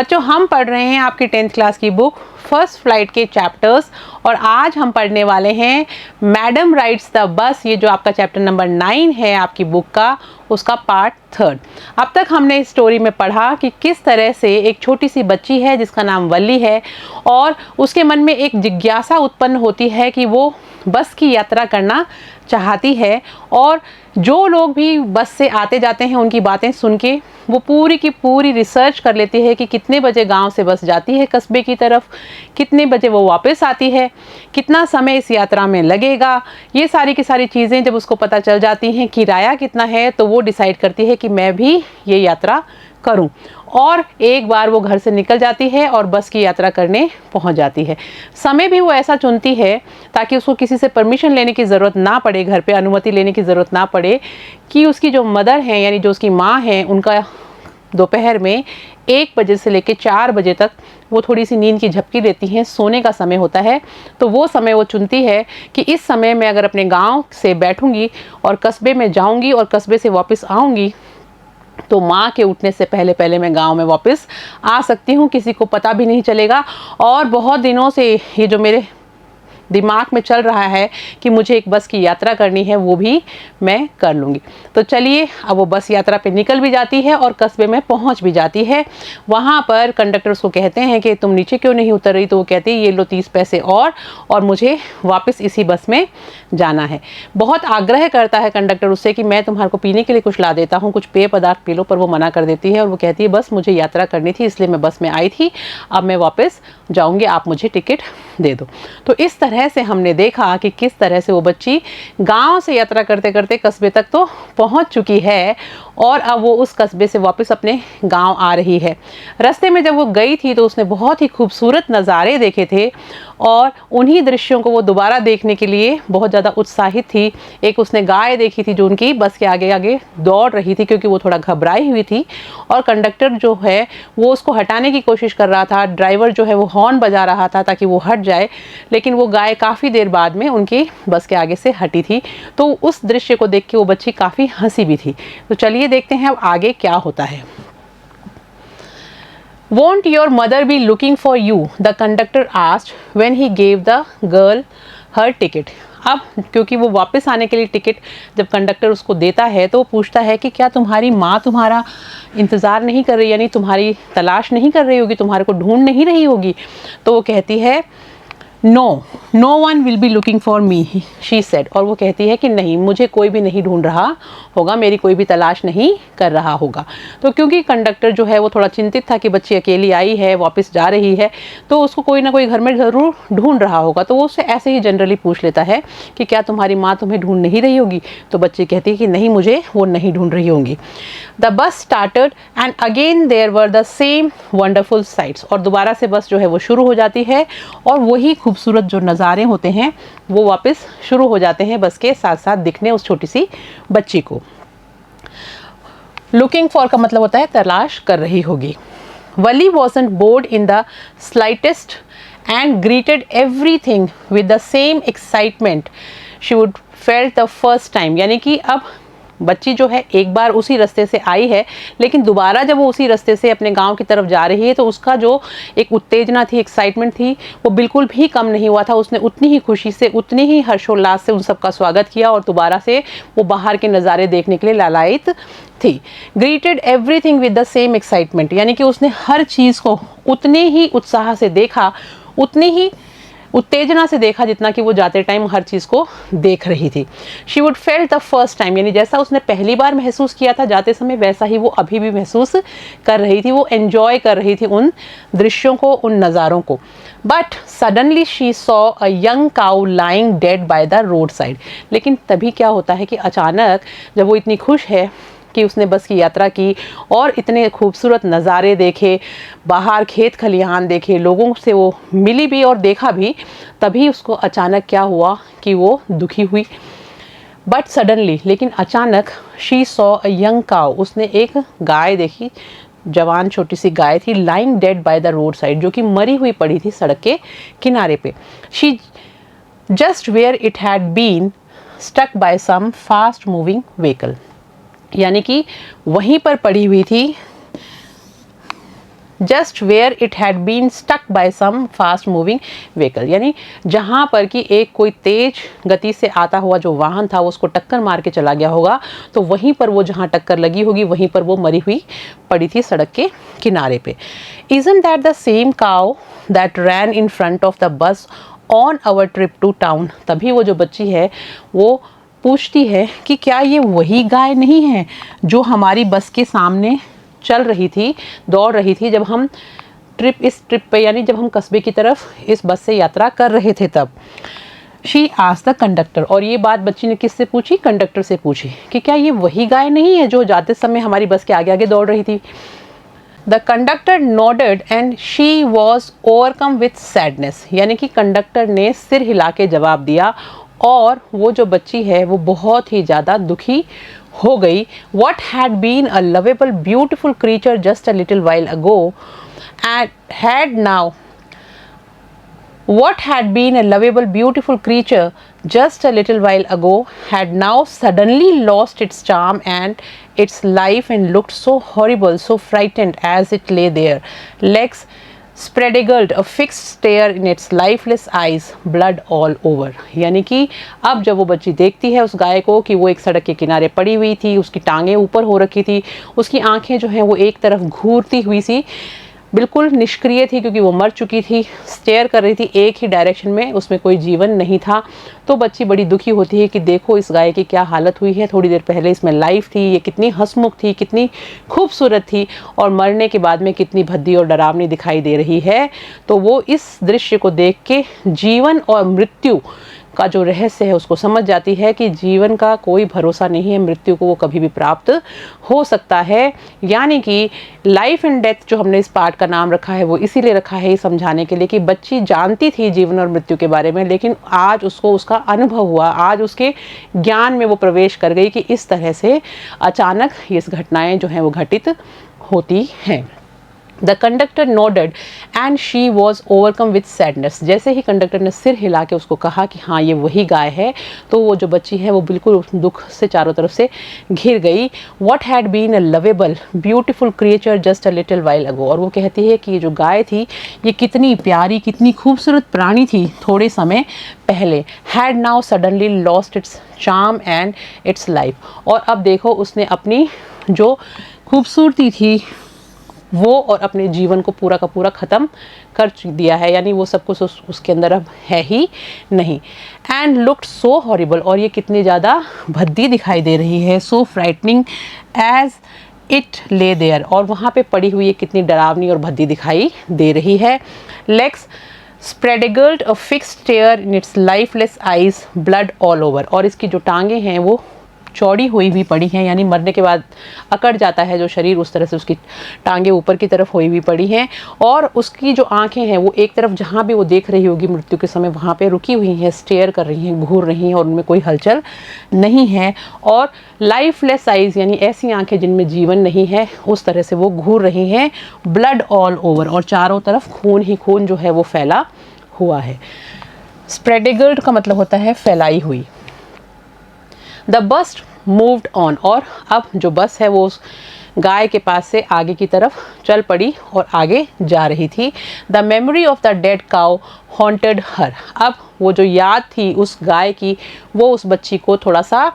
बच्चों, हम पढ़ रहे हैं आपकी 10th क्लास की बुक फर्स्ट फ्लाइट के चैप्टर्स, और आज हम पढ़ने वाले हैं मैडम राइड्स द बस। ये जो आपका चैप्टर नंबर 9 है आपकी बुक का, उसका पार्ट 3। अब तक हमने इस स्टोरी में पढ़ा कि किस तरह से एक छोटी सी बच्ची है जिसका नाम वल्ली है, और उसके मन में एक जिज्ञासा उत्पन्न होती है कि वो बस की यात्रा करना चाहती है, और जो लोग भी बस से आते जाते हैं उनकी बातें सुन के वो पूरी की पूरी रिसर्च कर लेती है कि कितने बजे गांव से बस जाती है कस्बे की तरफ, कितने बजे वो वापस आती है, कितना समय इस यात्रा में लगेगा। ये सारी की सारी चीज़ें जब उसको पता चल जाती हैं, किराया कितना है, तो वो डिसाइड करती है कि मैं भी ये यात्रा करूं। और एक बार वो घर से निकल जाती है और बस की यात्रा करने पहुंच जाती है। समय भी वो ऐसा चुनती है ताकि उसको किसी से परमिशन लेने की ज़रूरत ना पड़े, घर पे अनुमति लेने की ज़रूरत ना पड़े, कि उसकी जो मदर हैं यानी जो उसकी माँ हैं, उनका दोपहर में 1 बजे से लेकर 4 बजे तक वो थोड़ी सी नींद की झपकी लेती हैं, सोने का समय होता है। तो वो समय वो चुनती है कि इस समय मैं अगर अपने गांव से बैठूंगी और कस्बे में जाऊंगी और कस्बे से वापस आऊंगी, तो माँ के उठने से पहले पहले मैं गांव में वापस आ सकती हूँ, किसी को पता भी नहीं चलेगा। और बहुत दिनों से ये जो मेरे दिमाग में चल रहा है कि मुझे एक बस की यात्रा करनी है, वो भी मैं कर लूँगी। तो चलिए, अब वो बस यात्रा पे निकल भी जाती है और कस्बे में पहुंच भी जाती है। वहाँ पर कंडक्टर उसको कहते हैं कि तुम नीचे क्यों नहीं उतर रही, तो वो कहती है ये लो 30 पैसे और मुझे वापस इसी बस में जाना है। बहुत आग्रह करता है कंडक्टर उससे कि मैं तुम्हारे को पीने के लिए कुछ ला देता हूँ, कुछ पेय पदार्थ पी लो, पर वो मना कर देती है और वो कहती है बस मुझे यात्रा करनी थी, इसलिए मैं बस में आई थी, अब मैं वापस जाऊँगी, आप मुझे टिकट दे दो। तो इस तरह से हमने देखा कि किस तरह से वो बच्ची गांव से यात्रा करते करते कस्बे तक तो पहुंच चुकी है, और अब वो उस कस्बे से वापस अपने गांव आ रही है। रास्ते में जब वो गई थी तो उसने बहुत ही खूबसूरत नज़ारे देखे थे, और उन्हीं दृश्यों को वो दोबारा देखने के लिए बहुत ज़्यादा उत्साहित थी। एक उसने गाय देखी थी जो उनकी बस के आगे आगे दौड़ रही थी, क्योंकि वो थोड़ा घबराई हुई थी, और कंडक्टर जो है वो उसको हटाने की कोशिश कर रहा था, ड्राइवर जो है वो हॉर्न बजा रहा था ताकि वो हट जाए, लेकिन वो गाय काफ़ी देर बाद में उनकी बस के आगे से हटी थी। तो उस दृश्य को देख के वो बच्ची काफ़ी हंसी भी थी। तो चलिए देखते हैं अब आगे क्या होता है। Won't your mother be looking for you? The conductor asked when he gave the girl her ticket. अब क्योंकि वो वापस आने के लिए टिकट जब कंडक्टर उसको देता है तो वो पूछता है कि क्या तुम्हारी माँ तुम्हारा इंतज़ार नहीं कर रही, यानी तुम्हारी तलाश नहीं कर रही होगी, तुम्हारे को ढूंढ नहीं रही होगी। तो वो कहती है no one will be looking for me, she said. और वो कहती है कि नहीं, मुझे कोई भी नहीं ढूंढ रहा होगा, मेरी कोई भी तलाश नहीं कर रहा होगा। तो क्योंकि कंडक्टर जो है वो थोड़ा चिंतित था कि बच्ची अकेली आई है, वापस जा रही है, तो उसको कोई ना कोई घर में ज़रूर ढूंढ रहा होगा, तो वो उससे ऐसे ही जनरली पूछ लेता है कि क्या तुम्हारी माँ तुम्हें ढूंढ नहीं रही होगी। तो बच्ची कहती है कि नहीं, मुझे वो नहीं ढूंढ रही होंगी। The bus started and again there were the same wonderful sights. और दोबारा से बस जो है वो शुरू हो जाती है, और वही खूबसूरत जो नज़ारे होते हैं वो वापस शुरू हो जाते हैं बस के साथ साथ दिखने उस छोटी सी बच्ची को। लुकिंग फॉर का मतलब होता है तलाश कर रही होगी। Valli wasn't bored in the slightest and greeted everything with the same excitement she would felt the first time. यानी कि अब बच्ची जो है एक बार उसी रास्ते से आई है, लेकिन दोबारा जब वो उसी रास्ते से अपने गांव की तरफ जा रही है तो उसका जो एक उत्तेजना थी, एक्साइटमेंट थी, वो बिल्कुल भी कम नहीं हुआ था। उसने उतनी ही खुशी से, उतनी ही हर्षोल्लास से उन सबका स्वागत किया, और दोबारा से वो बाहर के नज़ारे देखने के लिए लालायित थी। Greeted everything with the same excitement, यानी कि उसने हर चीज़ को उतने ही उत्साह से देखा, उतनी ही उत्तेजना से देखा जितना कि वो जाते टाइम हर चीज़ को देख रही थी। She would felt the first time, यानी जैसा उसने पहली बार महसूस किया था जाते समय, वैसा ही वो अभी भी महसूस कर रही थी। वो एंजॉय कर रही थी उन दृश्यों को, उन नज़ारों को। But suddenly she saw a young cow lying dead by the road side. लेकिन तभी क्या होता है कि अचानक जब वो इतनी खुश है कि उसने बस की यात्रा की और इतने खूबसूरत नज़ारे देखे, बाहर खेत खलिहान देखे, लोगों से वो मिली भी और देखा भी, तभी उसको अचानक क्या हुआ कि वो दुखी हुई। बट सडनली, लेकिन अचानक, she saw a young cow, उसने एक गाय देखी, जवान छोटी सी गाय थी, lying dead by the road side, जो कि मरी हुई पड़ी थी सड़क के किनारे पे। She just where it had been stuck by some fast moving vehicle, यानी कि वहीं पर पड़ी हुई थी just where it had been stuck by some fast moving vehicle, यानी जहाँ पर कि एक कोई तेज गति से आता हुआ जो वाहन था वो उसको टक्कर मार के चला गया होगा, तो वहीं पर वो जहाँ टक्कर लगी होगी वहीं पर वो मरी हुई पड़ी थी सड़क के किनारे पे। Isn't that the same cow that ran in front of the bus on our trip to town? तभी वो जो बच्ची है वो पूछती है कि क्या ये वही गाय नहीं है जो हमारी बस के सामने चल रही थी, दौड़ रही थी जब हम इस ट्रिप पे, यानी जब हम कस्बे की तरफ इस बस से यात्रा कर रहे थे तब। शी आस्क्ड द कंडक्टर, और ये बात बच्ची ने किससे पूछी? कंडक्टर से पूछी कि क्या ये वही गाय नहीं है जो जाते समय हमारी बस के आगे आगे दौड़ रही थी। The conductor nodded and she was overcome with sadness, यानी कि कंडक्टर ने सिर हिला के जवाब दिया और वो जो बच्ची है वो बहुत ही ज़्यादा दुखी हो गई। What had been a lovable beautiful creature just a little while ago and had now What had been a lovable beautiful creature just a little while ago had now suddenly lost its charm and its life and looked so horrible, so frightened as it lay there, legs spread-eagled, a fixed stare in its lifeless eyes, blood all over। यानी कि अब जब वो बच्ची देखती है उस गाय को कि वो एक सड़क के किनारे पड़ी हुई थी, उसकी टांगें ऊपर हो रखी थी, उसकी आंखें जो हैं वो एक तरफ घूरती हुई सी, बिल्कुल निष्क्रिय थी क्योंकि वो मर चुकी थी, स्टेयर कर रही थी एक ही डायरेक्शन में, उसमें कोई जीवन नहीं था। तो बच्ची बड़ी दुखी होती है कि देखो इस गाय की क्या हालत हुई है, थोड़ी देर पहले इसमें लाइफ थी, ये कितनी हंसमुख थी, कितनी खूबसूरत थी, और मरने के बाद में कितनी भद्दी और डरावनी दिखाई दे रही है। तो वो इस दृश्य को देख के जीवन और मृत्यु का जो रहस्य है उसको समझ जाती है कि जीवन का कोई भरोसा नहीं है, मृत्यु को वो कभी भी प्राप्त हो सकता है। यानी कि लाइफ एंड डेथ जो हमने इस पार्ट का नाम रखा है वो इसीलिए रखा है, ये समझाने के लिए कि बच्ची जानती थी जीवन और मृत्यु के बारे में, लेकिन आज उसको उसका अनुभव हुआ, आज उसके ज्ञान में वो प्रवेश कर गई कि इस तरह से अचानक ये घटनाएं जो हैं वो घटित होती हैं। The conductor nodded and she was overcome with sadness, जैसे ही कंडक्टर ने सिर हिला के उसको कहा कि हाँ ये वही गाय है, तो वो जो बच्ची है वो बिल्कुल दुख से चारों तरफ से घिर गई। What had been a lovable beautiful creature just a little while ago, और वो कहती है कि ये जो गाय थी ये कितनी प्यारी, कितनी खूबसूरत प्राणी थी थोड़े समय पहले, had now suddenly lost its charm and it's life, और अब देखो उसने अपनी जो खूबसूरती थी वो और अपने जीवन को पूरा का पूरा ख़त्म कर दिया है, यानी वो सब कुछ उसके अंदर अब है ही नहीं। एंड लुक्ड सो हॉरिबल, और ये कितनी ज़्यादा भद्दी दिखाई दे रही है, so frightening as it lay there, और वहाँ पे पड़ी हुई ये कितनी डरावनी और भद्दी दिखाई दे रही है। Legs spread-eagled, a fixed stare in its lifeless eyes, blood all over, और इसकी जो टांगे हैं वो चौड़ी हुई भी पड़ी हैं, यानी मरने के बाद अकड़ जाता है जो शरीर उस तरह से उसकी टांगे ऊपर की तरफ हुई भी पड़ी हैं, और उसकी जो आंखें हैं वो एक तरफ जहाँ भी वो देख रही होगी मृत्यु के समय वहाँ पे रुकी हुई हैं, स्टेयर कर रही हैं, घूर रही हैं, और उनमें कोई हलचल नहीं है। और लाइफलेस आइज, यानी ऐसी आंखें जिनमें जीवन नहीं है, उस तरह से वो घूर रही हैं। ब्लड ऑल ओवर, और चारों तरफ खून ही खून जो है वो फैला हुआ है। स्प्रेड-एगल्ड का मतलब होता है फैलाई हुई। द बस मूव्ड ऑन, और अब जो बस है वो उस गाय के पास से आगे की तरफ चल पड़ी और आगे जा रही थी। The memory of the dead cow haunted her, अब वो जो याद थी उस गाय की वो उस बच्ची को थोड़ा सा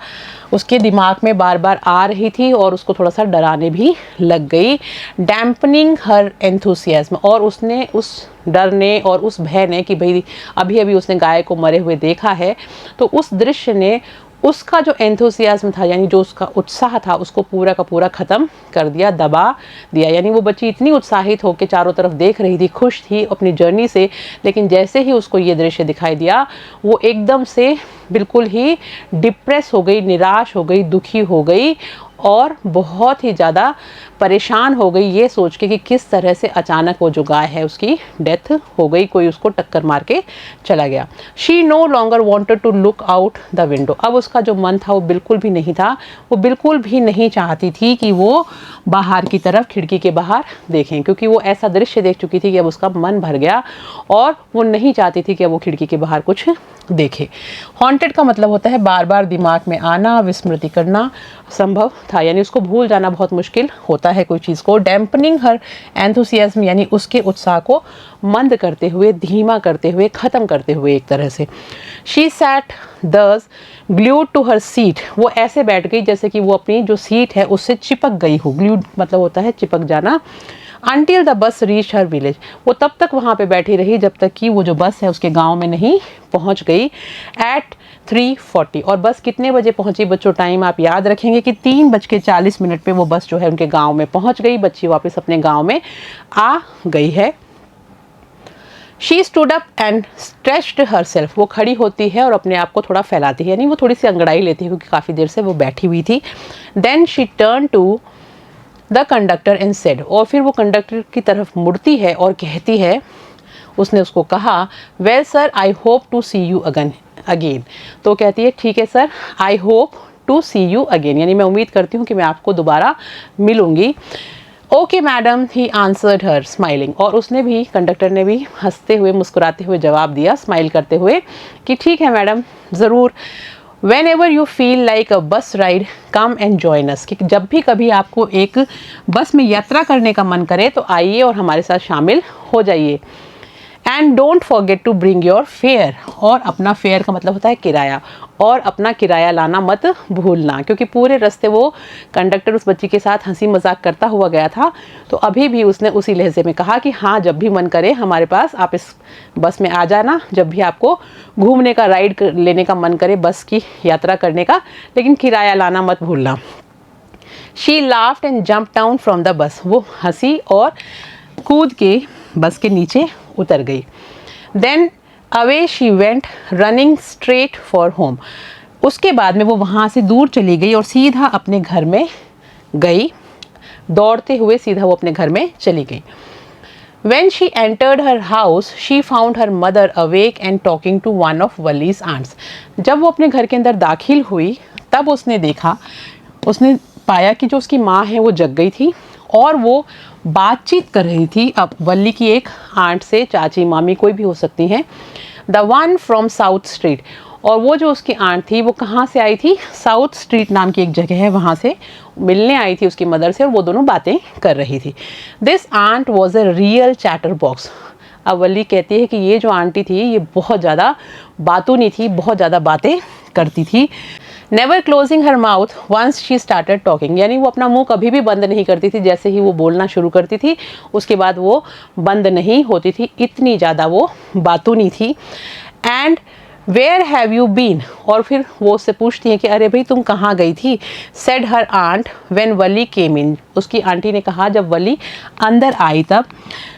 उसके दिमाग में बार बार आ रही थी और उसको थोड़ा सा डराने भी लग गई। डैम्पनिंग हर एंथुसियाज्म, और उसने उस डर ने और उस भय ने कि भाई अभी अभी उसने गाय को मरे हुए देखा है, तो उस दृश्य ने उसका जो एंथुसियाज्म था, यानी जो उसका उत्साह था, उसको पूरा का पूरा ख़त्म कर दिया, दबा दिया। यानी वो बच्ची इतनी उत्साहित होकर चारों तरफ देख रही थी, खुश थी अपनी जर्नी से, लेकिन जैसे ही उसको ये दृश्य दिखाई दिया वो एकदम से बिल्कुल ही डिप्रेस हो गई, निराश हो गई, दुखी हो गई, और बहुत ही ज़्यादा परेशान हो गई ये सोच के कि किस तरह से अचानक वो जो गाय है उसकी डेथ हो गई, कोई उसको टक्कर मार के चला गया। She no longer wanted to look out the window, अब उसका जो मन था वो बिल्कुल भी नहीं था, वो बिल्कुल भी नहीं चाहती थी कि वो बाहर की तरफ खिड़की के बाहर देखें, क्योंकि वो ऐसा दृश्य देख चुकी थी कि अब उसका मन भर गया और वो नहीं चाहती थी कि अब वो खिड़की के बाहर कुछ देखे। हॉन्टेड का मतलब होता है बार बार दिमाग में आना, विस्मृति करना संभव था, यानी उसको भूल जाना बहुत मुश्किल होता है कोई चीज़ को। डैम्पनिंग हर एंथुसियाज्म, यानी उसके उत्साह को मंद करते हुए, धीमा करते हुए, ख़त्म करते हुए एक तरह से। शी सैट दस ग्लूड टू हर सीट, वो ऐसे बैठ गई जैसे कि वो अपनी जो सीट है उससे चिपक गई हो। ग्लूड मतलब होता है चिपक जाना। Until the bus reached her village, वो तब तक वहाँ पे बैठी रही जब तक कि वो जो बस है उसके गांव में नहीं पहुँच गई। At 3:40, और बस कितने बजे पहुँची बच्चों? टाइम आप याद रखेंगे कि 3:40 पे वो बस जो है उनके गांव में पहुँच गई। बच्ची वापस अपने गांव में आ गई है। She stood up and stretched herself, वो खड़ी होती है और अपने आप को थोड़ा फैलाती है, यानी वो थोड़ी सी अंगड़ाई लेती है क्योंकि काफ़ी देर से वो बैठी हुई थी। Then she turned to the conductor and said, और फिर वो कंडक्टर की तरफ मुड़ती है और कहती है, उसने उसको कहा, well sir I hope to see you again. तो कहती है ठीक है sir, I hope to see you again, यानी मैं उम्मीद करती हूँ कि मैं आपको दोबारा मिलूंगी। Okay madam, he answered her smiling, और उसने भी, कंडक्टर ने भी हंसते हुए मुस्कुराते हुए जवाब दिया, स्माइल करते हुए कि ठीक है मैडम, ज़रूर। Whenever you feel like a bus ride, come and join us, कि जब भी कभी आपको एक बस में यात्रा करने का मन करे तो आइए और हमारे साथ शामिल हो जाइए। And don't forget to bring your fare, और अपना फेयर का मतलब होता है किराया, और अपना किराया लाना मत भूलना, क्योंकि पूरे रास्ते वो कंडक्टर उस बच्ची के साथ हंसी मजाक करता हुआ गया था। तो अभी भी उसने उसी लहजे में कहा कि हाँ, जब भी मन करे हमारे पास आप इस बस में आ जाना, जब भी आपको घूमने का, राइड लेने का मन करे, बस की यात्रा करने का, लेकिन किराया लाना मत भूलना। She laughed and jump down from the bus, वो हंसी और कूद के बस के नीचे उतर गई। Then away she went running straight for home, उसके बाद में वो वहाँ से दूर चली गई और सीधा अपने घर में गई, दौड़ते हुए सीधा वो अपने घर में चली गई। When she entered her house, she found her mother awake and talking to one of Wally's aunts. जब वो अपने घर के अंदर दाखिल हुई तब उसने देखा, उसने पाया कि जो उसकी माँ है वो जग गई थी और वो बातचीत कर रही थी अब वल्ली की एक आंट से, चाची, मामी, कोई भी हो सकती हैं। The one from south street, और वो जो उसकी आंट थी वो कहाँ से आई थी? साउथ स्ट्रीट नाम की एक जगह है, वहाँ से मिलने आई थी उसकी मदर से और वो दोनों बातें कर रही थी। This aunt was a real chatterbox. अब वल्ली कहती है कि ये जो आंटी थी ये बहुत ज़्यादा बातूनी थी, बहुत ज़्यादा बातें करती थी। Never closing her mouth once she started talking, यानी वो अपना मुंह कभी भी बंद नहीं करती थी, जैसे ही वो बोलना शुरू करती थी उसके बाद वो बंद नहीं होती थी, इतनी ज़्यादा वो बातूनी थी। And where have you been, और फिर वो उससे पूछती है कि अरे भाई तुम कहाँ गई थी? सेड हर आंट व्हेन वली केम इन, उसकी आंटी ने कहा जब वली अंदर आई तब।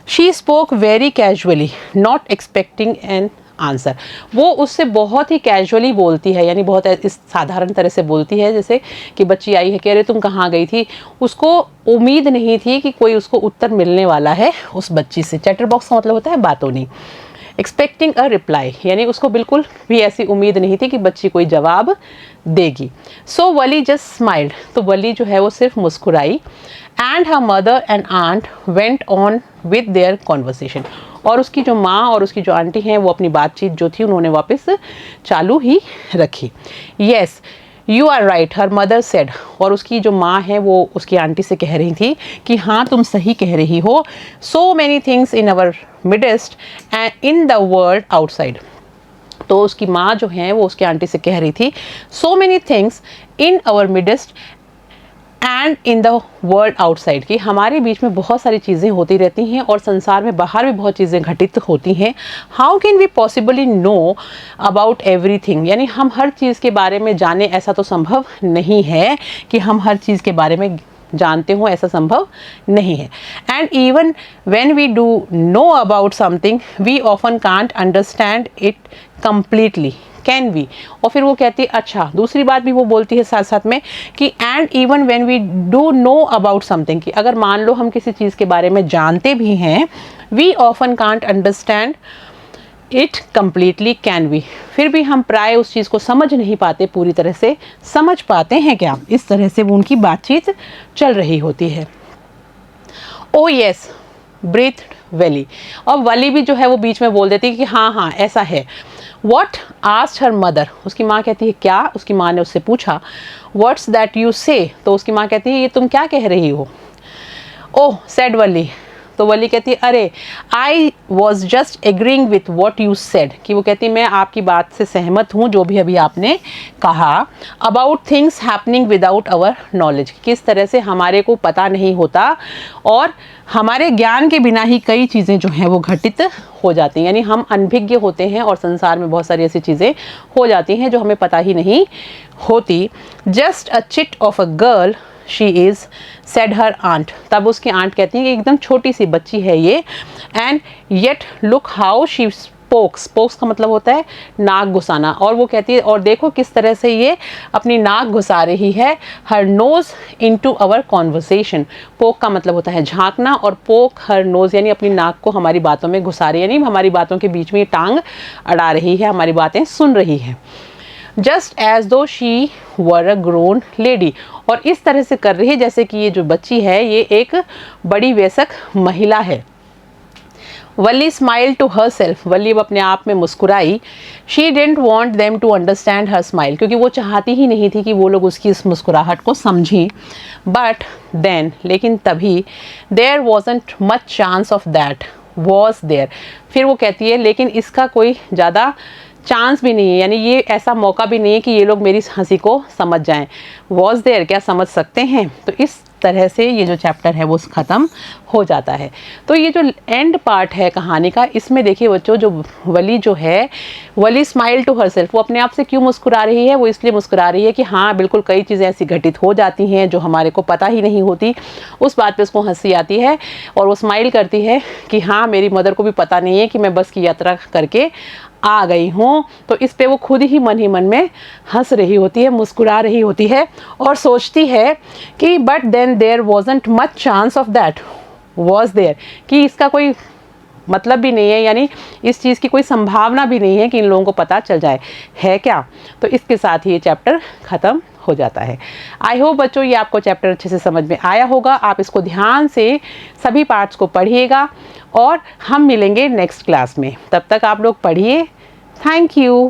She spoke very casually not expecting an answer, वो उससे बहुत ही कैजुअली बोलती है, यानी बहुत इस साधारण तरह से बोलती है जैसे कि बच्ची आई है कि अरे तुम कहाँ गई थी। उसको उम्मीद नहीं थी कि कोई उसको उत्तर मिलने वाला है उस बच्ची से। चैटर बॉक्स का मतलब होता है बातोनी। एक्सपेक्टिंग अ रिप्लाई, यानी उसको बिल्कुल भी ऐसी उम्मीद नहीं थी कि बच्ची कोई जवाब देगी। सो वली जस्ट स्माइल्ड, तो वली जो है वो सिर्फ मुस्कुराई। And her mother and aunt went on with their conversation, और उसकी जो माँ और उसकी जो आंटी हैं वो अपनी बातचीत जो थी उन्होंने वापस चालू ही रखी। Yes you are right her mother said, और उसकी जो माँ है वो उसकी आंटी से कह रही थी कि हाँ तुम सही कह रही हो। सो many things in our midst and in the world outside, तो उसकी माँ जो है वो उसकी आंटी से कह रही थी so many things in our midst and in the world outside, कि हमारे बीच में बहुत सारी चीज़ें होती रहती हैं और संसार में बाहर भी बहुत चीज़ें घटित होती हैं। How can we possibly know about everything, यानी हम हर चीज़ के बारे में जाने, ऐसा तो संभव नहीं है कि हम हर चीज़ के बारे में जानते हो, ऐसा संभव नहीं है। And even when we do know about something we often can't understand it completely, can we. और फिर वो कहती है, अच्छा दूसरी बात भी वो बोलती है साथ साथ में कि and even when we do know about something, कि अगर मान लो हम किसी चीज़ के बारे में जानते भी हैं, we often can't understand it completely, can we, फिर भी हम प्राय उस चीज़ को समझ नहीं पाते, पूरी तरह से समझ पाते हैं क्या? इस तरह से वो उनकी बातचीत चल रही होती है। ओ येस ब्रीथ वली, और वली भी जो है वो बीच में बोल देती है कि हाँ हाँ ऐसा है। वॉट आस्क्ड हर मदर, उसकी माँ कहती है क्या, उसकी माँ ने उससे पूछा व्हाट्स दैट यू से, तो उसकी माँ कहती है ये तुम क्या कह रही हो। ओह सेड वली, तो वली कहती है अरे I was just agreeing with what you said, कि वो कहती मैं आपकी बात से सहमत हूँ जो भी अभी आपने कहा, about things happening without our knowledge, किस तरह से हमारे को पता नहीं होता और हमारे ज्ञान के बिना ही कई चीज़ें जो हैं वो घटित हो जाती हैं, यानी हम अनभिज्ञ होते हैं और संसार में बहुत सारी ऐसी चीज़ें हो जाती हैं जो हमें पता ही नहीं होती। Just a chit of a girl she is said her aunt, तब उसकी आंट कहती है कि एकदम छोटी सी बच्ची है ये, and yet look how she spokes, spokes का मतलब होता है नाक घुसाना, और वो कहती है और देखो किस तरह से ये अपनी नाक घुसा रही है, her nose into our conversation, poke का मतलब होता है झांकना और पोक हर नोज यानी अपनी नाक को हमारी बातों में घुसा रही है, यानी हमारी बातों के बीच में टांग अड़ा रही है, हमारी बातें सुन रही है। जस्ट एज दो she were a grown lady, और इस तरह से कर रही है जैसे कि ये जो बच्ची है ये एक बड़ी वयस्क महिला है। Valli smile to herself, Valli अब अपने आप में मुस्कुराई। She didn't want them to understand her smile, क्योंकि वो चाहती ही नहीं थी कि वो लोग उसकी इस मुस्कुराहट को समझें। बट देन, लेकिन तभी, there wasn't much chance of that was there, फिर वो कहती है लेकिन इसका कोई ज़्यादा चांस भी नहीं है, यानी ये ऐसा मौका भी नहीं है कि ये लोग मेरी हंसी को समझ जाएं। वॉज देयर, क्या समझ सकते हैं। तो इस तरह से ये जो चैप्टर है वो ख़त्म हो जाता है। तो ये जो एंड पार्ट है कहानी का, इसमें देखिए बच्चों जो वली जो है, Valli smile to her self, वो अपने आप से क्यों मुस्कुरा रही है, वो इसलिए मुस्कुरा रही है कि हाँ बिल्कुल कई चीज़ें ऐसी घटित हो जाती हैं जो हमारे को पता ही नहीं होती, उस बात पे उसको हंसी आती है और वो स्माइल करती है कि हाँ मेरी मदर को भी पता नहीं है कि मैं बस की यात्रा करके आ गई हूँ। तो इस पे वो खुद ही मन में हंस रही होती है, मुस्कुरा रही होती है और सोचती है कि but then there wasn't much chance of that was there, कि इसका कोई मतलब भी नहीं है, यानी इस चीज़ की कोई संभावना भी नहीं है कि इन लोगों को पता चल जाए, है क्या। तो इसके साथ ही ये चैप्टर ख़त्म हो जाता है। आई होप बच्चों ये आपको चैप्टर अच्छे से समझ में आया होगा। आप इसको ध्यान से सभी पार्ट्स को पढ़िएगा और हम मिलेंगे नेक्स्ट क्लास में। तब तक आप लोग पढ़िए। Thank you.